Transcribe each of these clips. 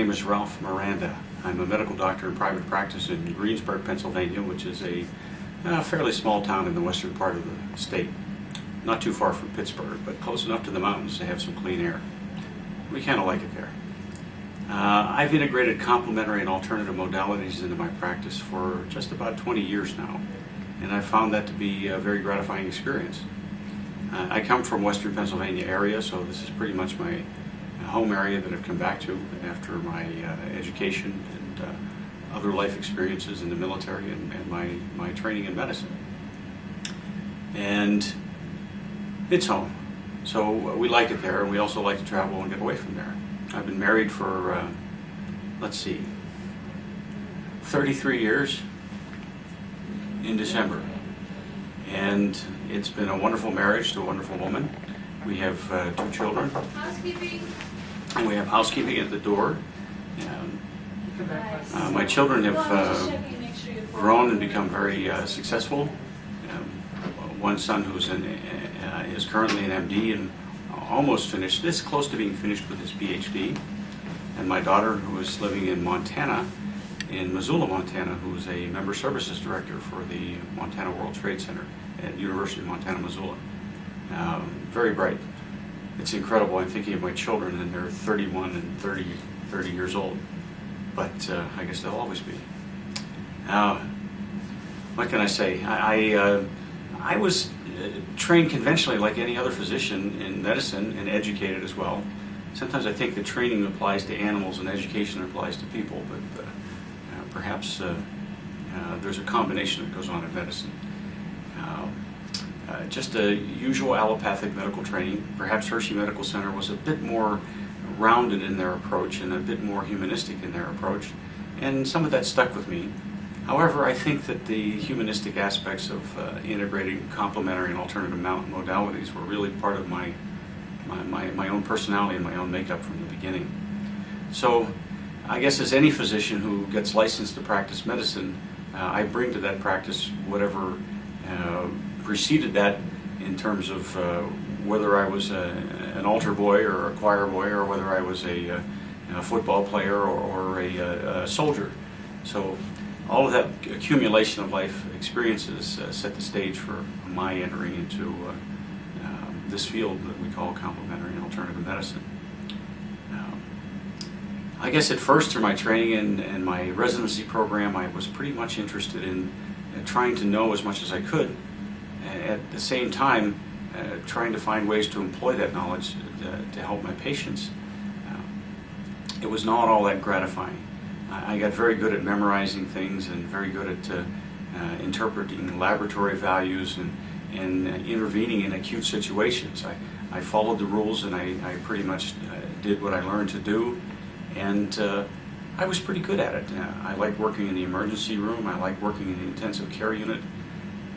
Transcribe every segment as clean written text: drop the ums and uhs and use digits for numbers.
name is Ralph Miranda. I'm a medical doctor in private practice in Greensburg, Pennsylvania, which is a fairly small town in the western part of the state. Not too far from Pittsburgh, but close enough to the mountains to have some clean air. We kind of like it there. I've integrated complementary and alternative modalities into my practice for just about 20 years now, and I've found that to be a very gratifying experience. I come from western Pennsylvania area, so this is pretty much my home area that I've come back to after my education and other life experiences in the military and my training in medicine. And it's home. So we like it there, and we also like to travel and get away from there. I've been married for, 33 years in December. And it's been a wonderful marriage to a wonderful woman. We have 2 children. Housekeeping. And we have housekeeping at the door. My children have grown and become very successful. One son is currently an MD and almost finished, this close to being finished with his PhD. And my daughter, who is living in Montana, in Missoula, Montana, who is a member services director for the Montana World Trade Center at University of Montana, Missoula. Very bright. It's incredible. I'm thinking of my children, and they're 31 and 30 years old. But I guess they'll always be. What can I say? I was trained conventionally like any other physician in medicine and educated as well. Sometimes I think that training applies to animals and education applies to people, but perhaps there's a combination that goes on in medicine. Just a usual allopathic medical training. Perhaps Hershey Medical Center was a bit more rounded in their approach and a bit more humanistic in their approach, and some of that stuck with me. However, I think that the humanistic aspects of integrating complementary and alternative modalities were really part of my own personality and my own makeup from the beginning. So I guess as any physician who gets licensed to practice medicine, I bring to that practice whatever preceded that in terms of whether I was an altar boy or a choir boy, or whether I was a football player or a soldier. So all of that accumulation of life experiences set the stage for my entering into this field that we call complementary and alternative medicine. I guess at first through my training and my residency program, I was pretty much interested in trying to know as much as I could. At the same time, trying to find ways to employ that knowledge to help my patients. It was not all that gratifying. I got very good at memorizing things and very good at interpreting laboratory values and intervening in acute situations. I followed the rules, and I pretty much did what I learned to do, and I was pretty good at it. I liked working in the emergency room, I liked working in the intensive care unit,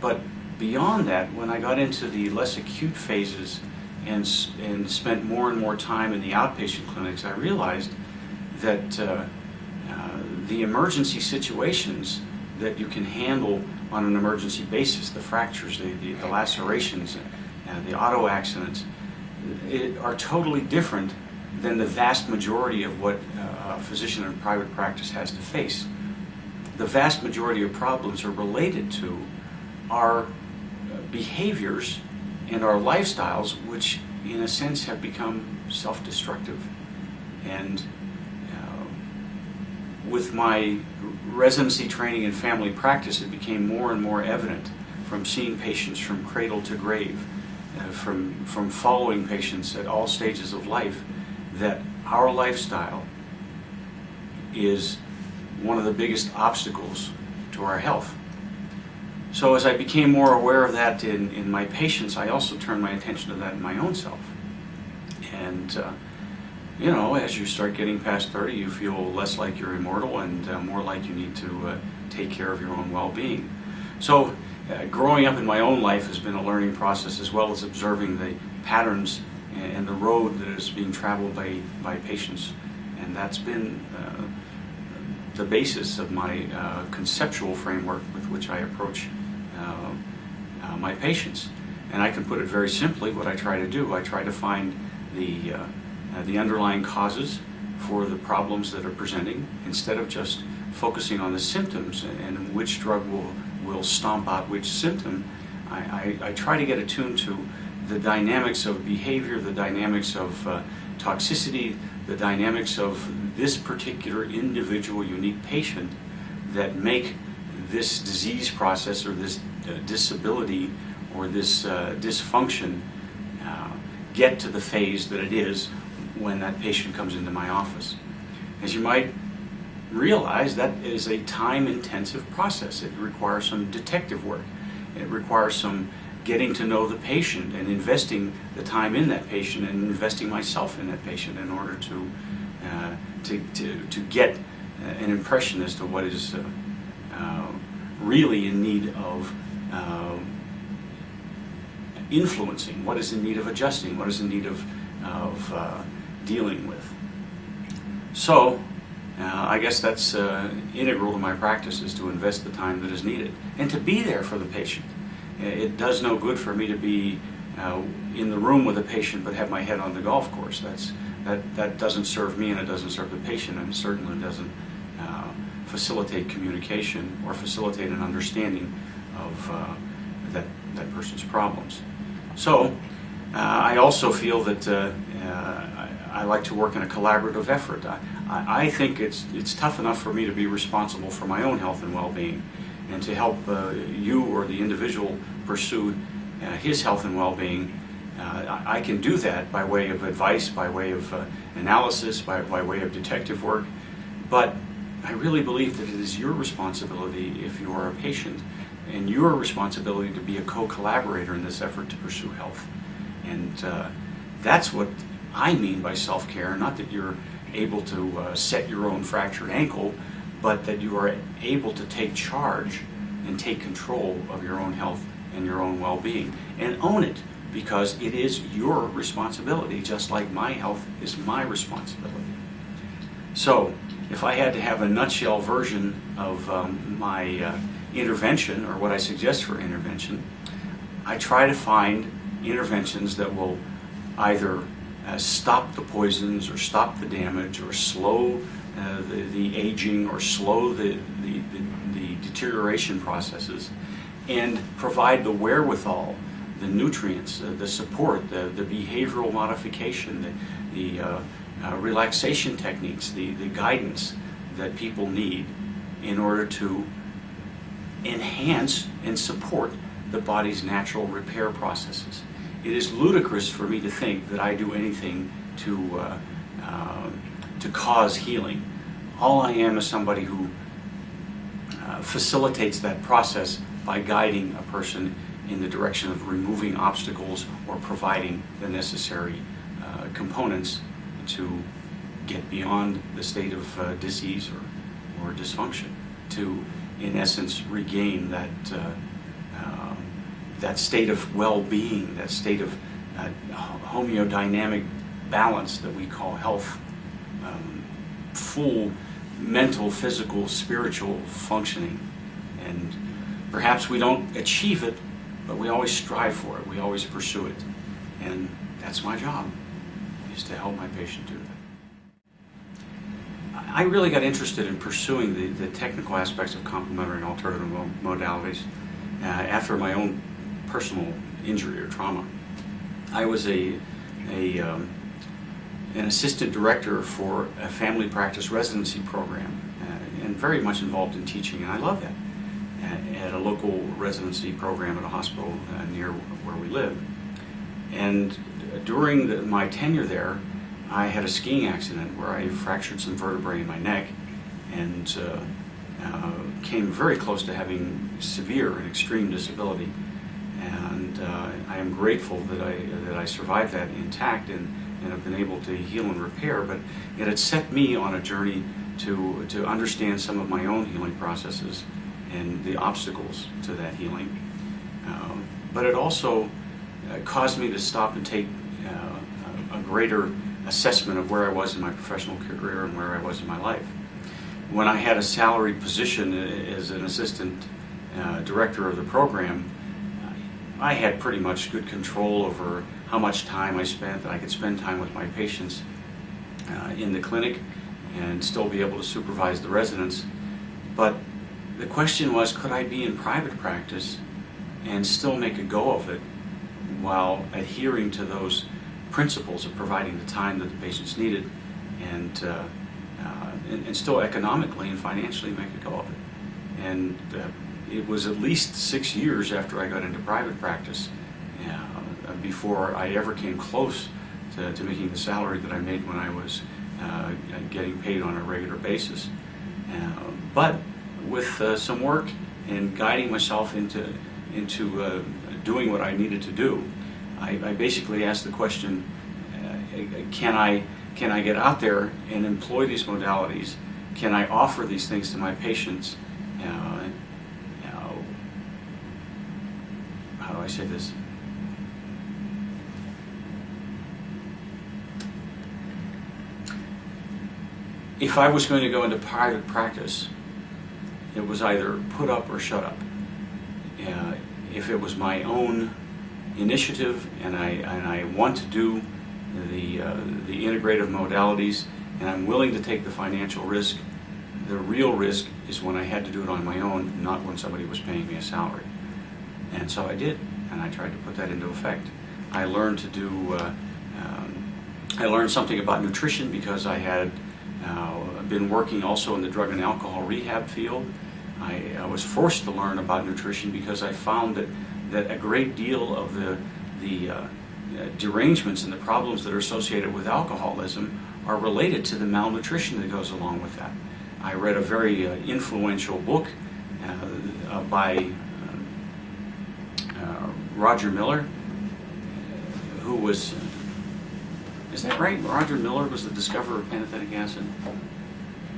but beyond that, when I got into the less acute phases and spent more and more time in the outpatient clinics, I realized that the emergency situations that you can handle on an emergency basis, the fractures, the lacerations, the auto accidents, are totally different than the vast majority of what a physician in private practice has to face. The vast majority of problems are related to our behaviors and our lifestyles, which in a sense have become self-destructive. And with my residency training in family practice, it became more and more evident from seeing patients from cradle to grave, from following patients at all stages of life, that our lifestyle is one of the biggest obstacles to our health. So as I became more aware of that in my patients, I also turned my attention to that in my own self. And as you start getting past 30, you feel less like you're immortal and more like you need to take care of your own well-being. So growing up in my own life has been a learning process, as well as observing the patterns and the road that is being traveled by patients. And that's been the basis of my conceptual framework with which I approach my patients. And I can put it very simply, what I try to do, I try to find the underlying causes for the problems that are presenting, instead of just focusing on the symptoms and which drug will stomp out which symptom. I try to get attuned to the dynamics of behavior, the dynamics of toxicity, the dynamics of this particular individual unique patient that make this disease process or this disability or this dysfunction get to the phase that it is when that patient comes into my office. As you might realize, that is a time-intensive process. It requires some detective work. It requires some getting to know the patient and investing the time in that patient and investing myself in that patient in order to get an impression as to what is really in need of influencing, what is in need of adjusting, what is in need of dealing with. So I guess that's integral to my practice, is to invest the time that is needed and to be there for the patient. It does no good for me to be in the room with a patient but have my head on the golf course. That doesn't serve me, and it doesn't serve the patient, and it certainly doesn't facilitate communication or facilitate an understanding of that person's problems. So I also feel that I like to work in a collaborative effort. I think it's tough enough for me to be responsible for my own health and well-being, and to help you or the individual pursue his health and well-being. I can do that by way of advice, by way of analysis, by way of detective work, but I really believe that it is your responsibility, if you are a patient, and your responsibility to be a co-collaborator in this effort to pursue health. And that's what I mean by self-care. Not that you're able to set your own fractured ankle, but that you are able to take charge and take control of your own health and your own well-being and own it, because it is your responsibility, just like my health is my responsibility. So if I had to have a nutshell version of my intervention, or what I suggest for intervention, I try to find interventions that will either stop the poisons or stop the damage or slow the aging or slow the deterioration processes, and provide the wherewithal, the nutrients, the support, the behavioral modification, the relaxation techniques, the guidance that people need in order to enhance and support the body's natural repair processes. It is ludicrous for me to think that I do anything to cause healing. All I am is somebody who facilitates that process by guiding a person in the direction of removing obstacles or providing the necessary components to get beyond the state of disease or dysfunction, to, in essence, regain that state of well-being, that state of homeodynamic balance that we call health, full mental, physical, spiritual functioning. And perhaps we don't achieve it, but we always strive for it, we always pursue it. And that's my job, is to help my patient do that. I really got interested in pursuing the technical aspects of complementary and alternative modalities after my own personal injury or trauma. I was an assistant director for a family practice residency program and very much involved in teaching, and I love that, at a local residency program at a hospital near where we live. And during my tenure there, I had a skiing accident where I fractured some vertebrae in my neck and came very close to having severe and extreme disability. And I am grateful that I survived that intact and have been able to heal and repair, but it had set me on a journey to understand some of my own healing processes and the obstacles to that healing. But it also caused me to stop and take a greater assessment of where I was in my professional career and where I was in my life. When I had a salaried position as an assistant director of the program, I had pretty much good control over how much time I spent, that I could spend time with my patients. in the clinic and still be able to supervise the residents. But the question was, could I be in private practice and still make a go of it while adhering to those principles of providing the time that the patients needed, and still economically and financially make a go of it. And it was at least 6 years after I got into private practice before I ever came close to making the salary that I made when I was getting paid on a regular basis. But with some work and guiding myself into doing what I needed to do, I basically asked the question, can I get out there and employ these modalities? Can I offer these things to my patients? How do I say this? If I was going to go into private practice, it was either put up or shut up. If it was my own initiative and I want to do the integrative modalities and I'm willing to take the financial risk, the real risk is when I had to do it on my own, not when somebody was paying me a salary. And so I did, and I tried to put that into effect. I learned to do, I learned something about nutrition because I had been working also in the drug and alcohol rehab field. I was forced to learn about nutrition because I found that a great deal of the derangements and the problems that are associated with alcoholism are related to the malnutrition that goes along with that. I read a very influential book by Roger Miller, who was, is that right? Roger Miller was the discoverer of pantothenic acid.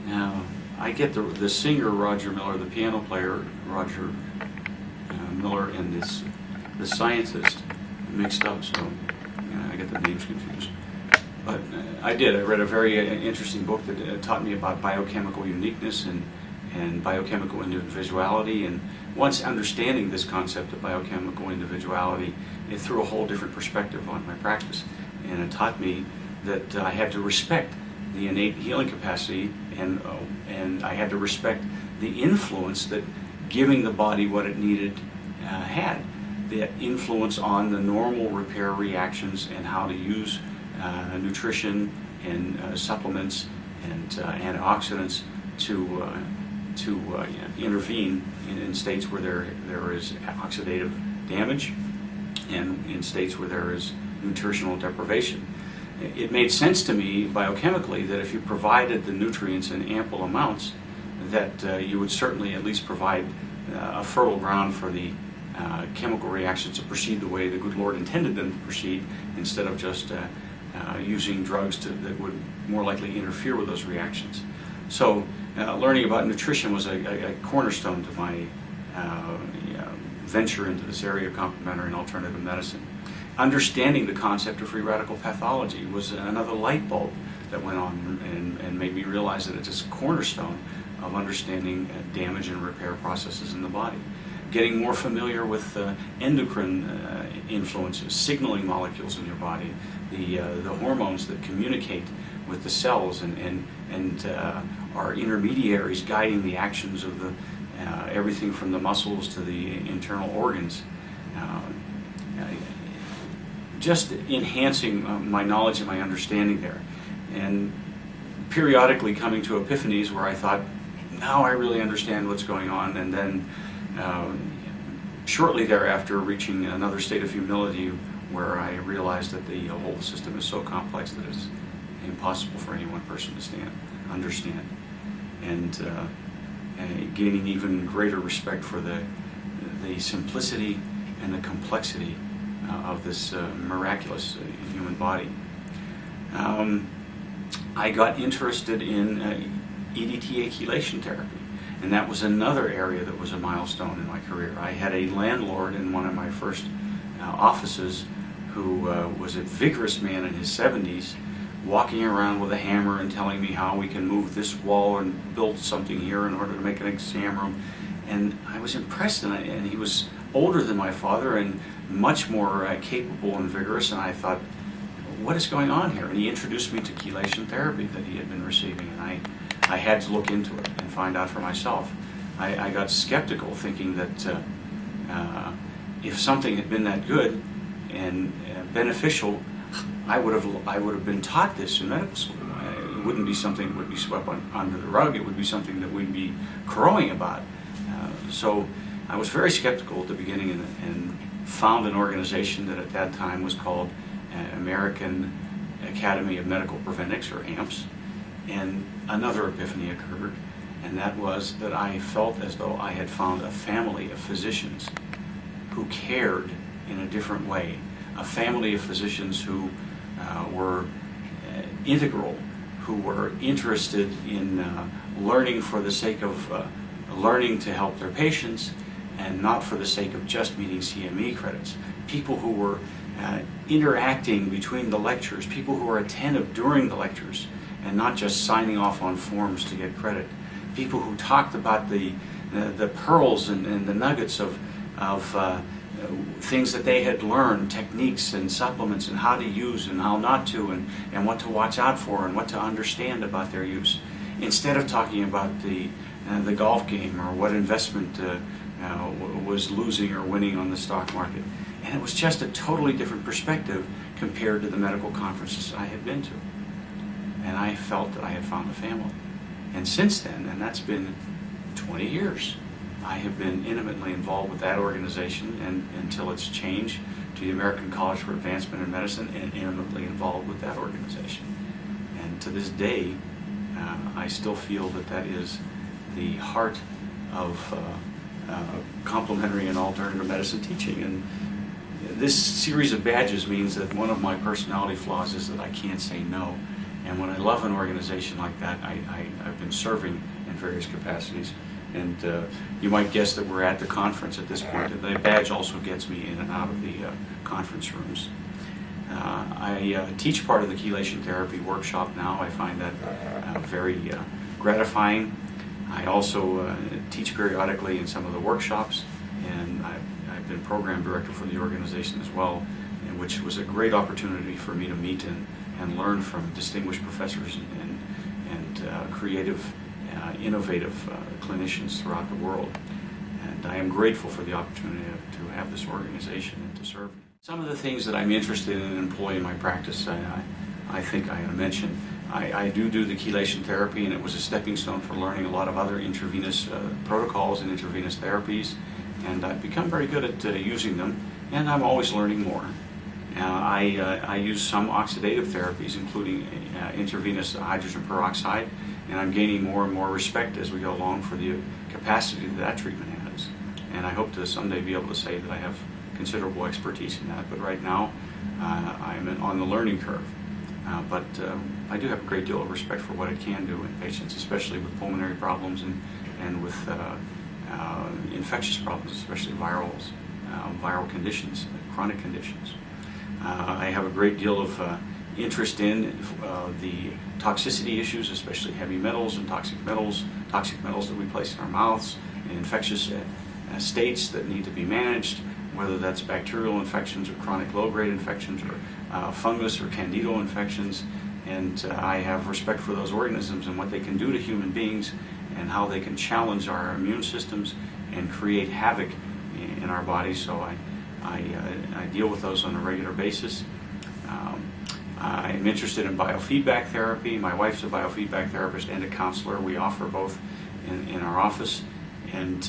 Now, I get the singer Roger Miller, the piano player Roger Miller, and the scientist mixed up, so I get the names confused. But I read a very interesting book that taught me about biochemical uniqueness and biochemical individuality, and once understanding this concept of biochemical individuality, it threw a whole different perspective on my practice, and it taught me that I had to respect the innate healing capacity, and I had to respect the influence that giving the body what it needed had, the influence on the normal repair reactions and how to use nutrition and supplements and antioxidants to intervene in states where there is oxidative damage and in states where there is nutritional deprivation. It made sense to me biochemically that if you provided the nutrients in ample amounts, that you would certainly at least provide a fertile ground for the chemical reactions to proceed the way the good Lord intended them to proceed, instead of just using drugs that would more likely interfere with those reactions. So learning about nutrition was a cornerstone to my venture into this area of complementary and alternative medicine. Understanding the concept of free radical pathology was another light bulb that went on and made me realize that it's a cornerstone of understanding damage and repair processes in the body. Getting more familiar with endocrine influences, signaling molecules in your body, the hormones that communicate with the cells and are intermediaries guiding the actions of the everything from the muscles to the internal organs. Just enhancing my knowledge and my understanding there, and periodically coming to epiphanies where I thought, now I really understand what's going on, and then shortly thereafter reaching another state of humility where I realized that the whole system is so complex that it's impossible for any one person to understand, and gaining even greater respect for the simplicity and the complexity of this miraculous human body. I got interested in EDTA chelation therapy, and that was another area that was a milestone in my career. I had a landlord in one of my first offices who was a vigorous man in his 70s, walking around with a hammer and telling me how we can move this wall and build something here in order to make an exam room. And I was impressed, and he was older than my father and much more capable and vigorous, and I thought, what is going on here? And he introduced me to chelation therapy that he had been receiving, and I had to look into it and find out for myself. I got skeptical, thinking that if something had been that good and beneficial, I would have been taught this in medical school. It wouldn't be something that would be swept under the rug. It would be something that we'd be crowing about. So I was very skeptical at the beginning, and found an organization that at that time was called American Academy of Medical Preventics, or AMPS, and another epiphany occurred, and that was that I felt as though I had found a family of physicians who cared in a different way, a family of physicians who were integral, who were interested in learning for the sake of learning to help their patients, and not for the sake of just meeting CME credits. People who were interacting between the lectures, people who were attentive during the lectures, and not just signing off on forms to get credit. People who talked about the pearls and the nuggets of things that they had learned, techniques and supplements, and how to use and how not to, and what to watch out for and what to understand about their use, instead of talking about the golf game or what investment was losing or winning on the stock market. And it was just a totally different perspective compared to the medical conferences I had been to. And I felt that I had found a family. And since then, and that's been 20 years, I have been intimately involved with that organization, and until it's changed to the American College for Advancement in Medicine, and intimately involved with that organization. And to this day, I still feel that that is the heart of complementary and alternative medicine teaching. And this series of badges means that one of my personality flaws is that I can't say no. And when I love an organization like that, I've been serving in various capacities. And you might guess that we're at the conference at this point. The badge also gets me in and out of the conference rooms. I teach part of the chelation therapy workshop now. I find that very gratifying. I also teach periodically in some of the workshops, and I've been program director for the organization as well, which was a great opportunity for me to meet and learn from distinguished professors and creative, innovative clinicians throughout the world. And I am grateful for the opportunity to have this organization and to serve. Some of the things that I'm interested in employing in my practice, I think I mentioned. I do the chelation therapy, and it was a stepping stone for learning a lot of other intravenous protocols and intravenous therapies, and I've become very good at using them, and I'm always learning more. I use some oxidative therapies, including intravenous hydrogen peroxide, and I'm gaining more and more respect as we go along for the capacity that treatment has. And I hope to someday be able to say that I have considerable expertise in that, but right now I'm on the learning curve. But I do have a great deal of respect for what it can do in patients, especially with pulmonary problems and with infectious problems, especially viral conditions, chronic conditions. I have a great deal of interest in the toxicity issues, especially heavy metals and toxic metals that we place in our mouths, and infectious states that need to be managed, whether that's bacterial infections or chronic low-grade infections or fungus or candidal infections. And I have respect for those organisms and what they can do to human beings and how they can challenge our immune systems and create havoc in our bodies. So I deal with those on a regular basis. I'm interested in biofeedback therapy. My wife's a biofeedback therapist and a counselor. We offer both in our office. And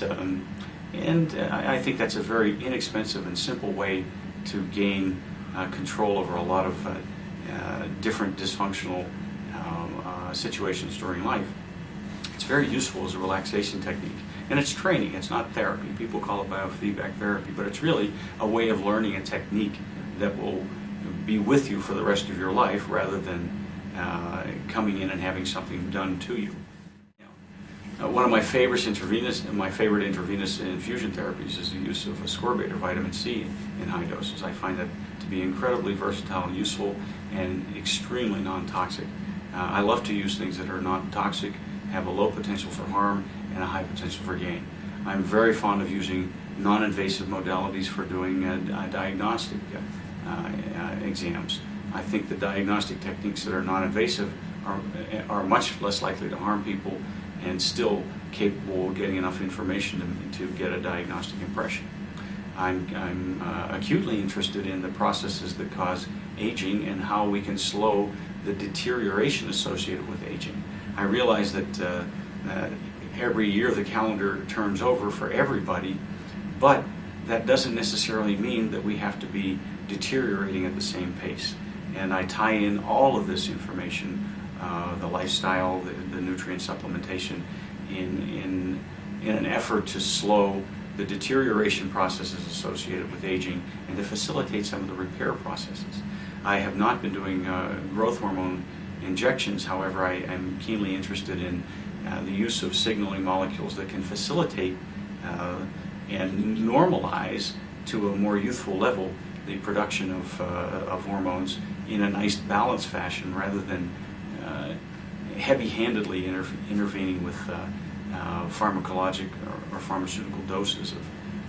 I think that's a very inexpensive and simple way to gain control over a lot of different dysfunctional situations during life. It's very useful as a relaxation technique. And it's training, it's not therapy. People call it biofeedback therapy, but it's really a way of learning a technique that will be with you for the rest of your life rather than coming in and having something done to you. One of my favorite intravenous infusion therapies is the use of ascorbate or vitamin C in high doses. I find that to be incredibly versatile and useful and extremely non-toxic. I love to use things that are not toxic, have a low potential for harm, and a high potential for gain. I'm very fond of using non-invasive modalities for doing diagnostic exams. I think the diagnostic techniques that are non-invasive are much less likely to harm people and still capable of getting enough information to get a diagnostic impression. I'm acutely interested in the processes that cause aging and how we can slow the deterioration associated with aging. I realize that every year the calendar turns over for everybody, but that doesn't necessarily mean that we have to be deteriorating at the same pace. And I tie in all of this information, the lifestyle, the nutrient supplementation, in an effort to slow the deterioration processes associated with aging and to facilitate some of the repair processes. I have not been doing growth hormone injections. However, I am keenly interested in the use of signaling molecules that can facilitate and normalize to a more youthful level the production of hormones in a nice balanced fashion, rather than heavy-handedly intervening with pharmacologic or pharmaceutical doses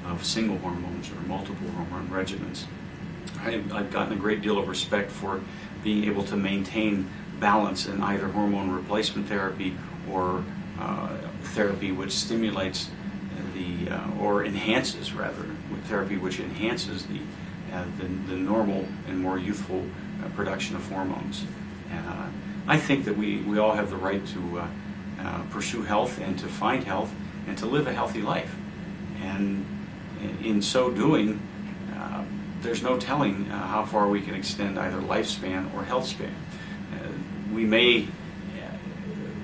of single hormones or multiple hormone regimens. I've gotten a great deal of respect for being able to maintain balance in either hormone replacement therapy or therapy which stimulates or enhances, rather, therapy which enhances the normal and more youthful production of hormones. I think that we all have the right to pursue health and to find health and to live a healthy life. And in so doing, there's no telling how far we can extend either lifespan or health span. We may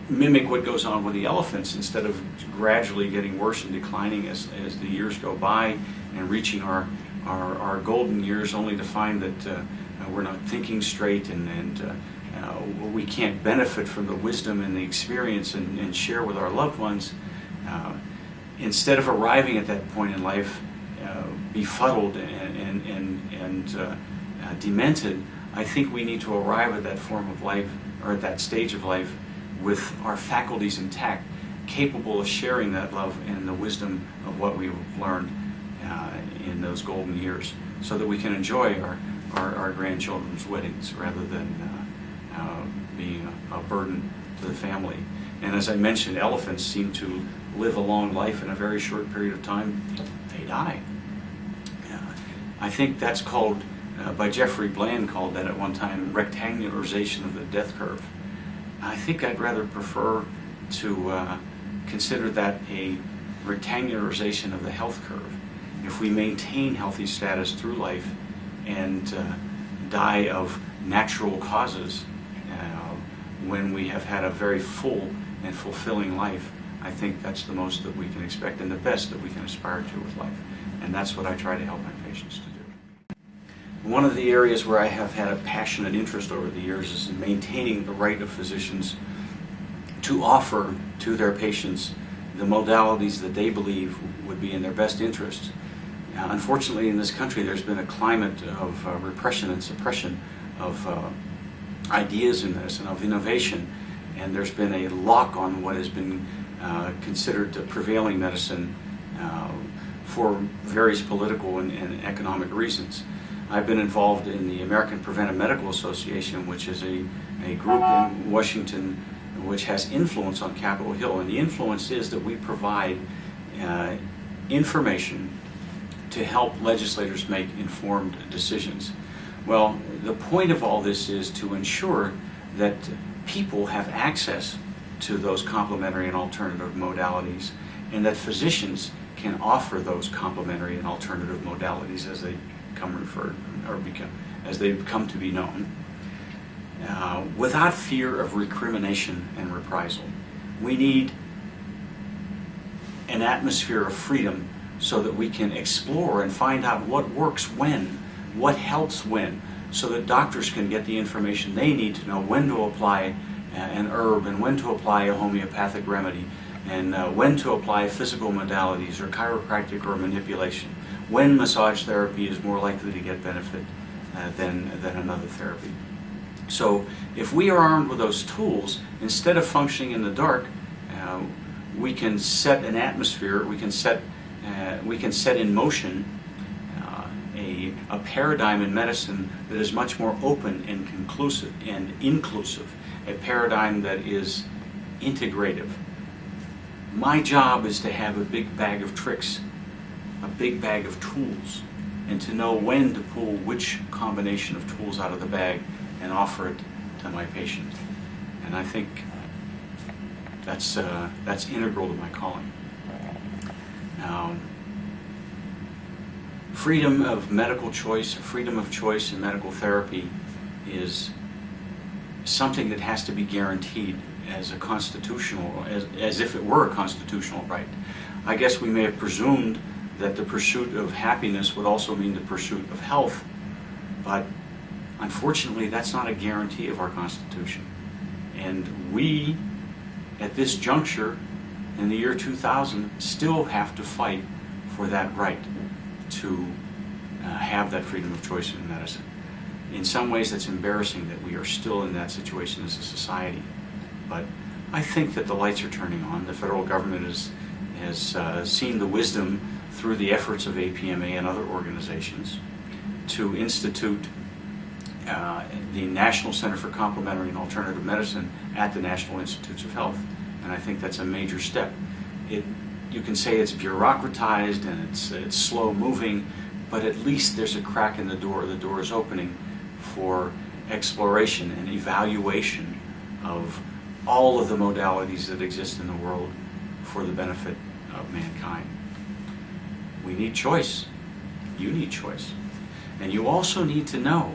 mimic what goes on with the elephants. Instead of gradually getting worse and declining as the years go by and reaching our golden years, only to find that we're not thinking straight and we can't benefit from the wisdom and the experience and share with our loved ones. Instead of arriving at that point in life befuddled and demented, I think we need to arrive at that form of life, or at that stage of life, with our faculties intact, capable of sharing that love and the wisdom of what we've learned in those golden years, so that we can enjoy our grandchildren's weddings rather than being a burden to the family. And as I mentioned, elephants seem to live a long life in a very short period of time. They die. I think that's called, by Jeffrey Bland, called that at one time, rectangularization of the death curve. I think I'd rather prefer to consider that a rectangularization of the health curve. If we maintain healthy status through life and die of natural causes when we have had a very full and fulfilling life, I think that's the most that we can expect and the best that we can aspire to with life. And that's what I try to help my patients to do. One of the areas where I have had a passionate interest over the years is in maintaining the right of physicians to offer to their patients the modalities that they believe would be in their best interest. Unfortunately, in this country, there's been a climate of repression and suppression of ideas in medicine, of innovation, and there's been a lock on what has been considered the prevailing medicine for various political and economic reasons. I've been involved in the American Preventive Medical Association, which is a group in Washington which has influence on Capitol Hill, and the influence is that we provide information to help legislators make informed decisions. Well, the point of all this is to ensure that people have access to those complementary and alternative modalities, and that physicians can offer those complementary and alternative modalities as they come to be known, without fear of recrimination and reprisal. We need an atmosphere of freedom so that we can explore and find out what works when, what helps when, so that doctors can get the information they need to know when to apply an herb and when to apply a homeopathic remedy, and when to apply physical modalities or chiropractic or manipulation, when massage therapy is more likely to get benefit than another therapy. So if we are armed with those tools, instead of functioning in the dark, we can set an atmosphere, we can set in motion a paradigm in medicine that is much more open and conclusive and inclusive, a paradigm that is integrative. My job is to have a big bag of tricks, a big bag of tools, and to know when to pull which combination of tools out of the bag and offer it to my patient. And I think that's integral to my calling. Now, freedom of medical choice, freedom of choice in medical therapy is something that has to be guaranteed as a constitutional, as if it were a constitutional right. I guess we may have presumed that the pursuit of happiness would also mean the pursuit of health, but unfortunately that's not a guarantee of our Constitution. And we, at this juncture, in the year 2000, still have to fight for that right to have that freedom of choice in medicine. In some ways it's embarrassing that we are still in that situation as a society, but I think that the lights are turning on. The federal government has seen the wisdom through the efforts of APMA and other organizations to institute the National Center for Complementary and Alternative Medicine at the National Institutes of Health, and I think that's a major step. You can say it's bureaucratized and it's slow moving, but at least there's a crack in the door. The door is opening for exploration and evaluation of all of the modalities that exist in the world for the benefit of mankind. We need choice. You need choice. And you also need to know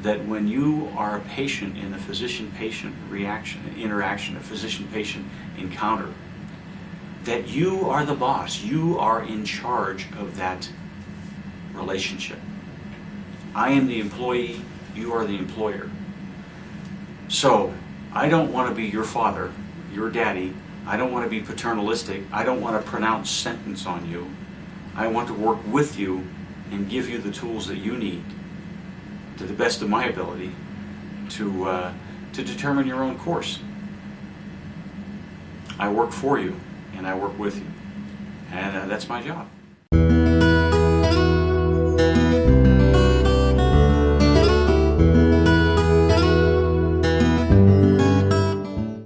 that when you are a patient in a physician-patient interaction, a physician-patient encounter, that you are the boss. You are in charge of that relationship. I am the employee, you are the employer. So, I don't want to be your father, your daddy. I don't want to be paternalistic. I don't want to pronounce sentence on you. I want to work with you and give you the tools that you need, to the best of my ability, to determine your own course. I work for you, and I work with you. And that's my job.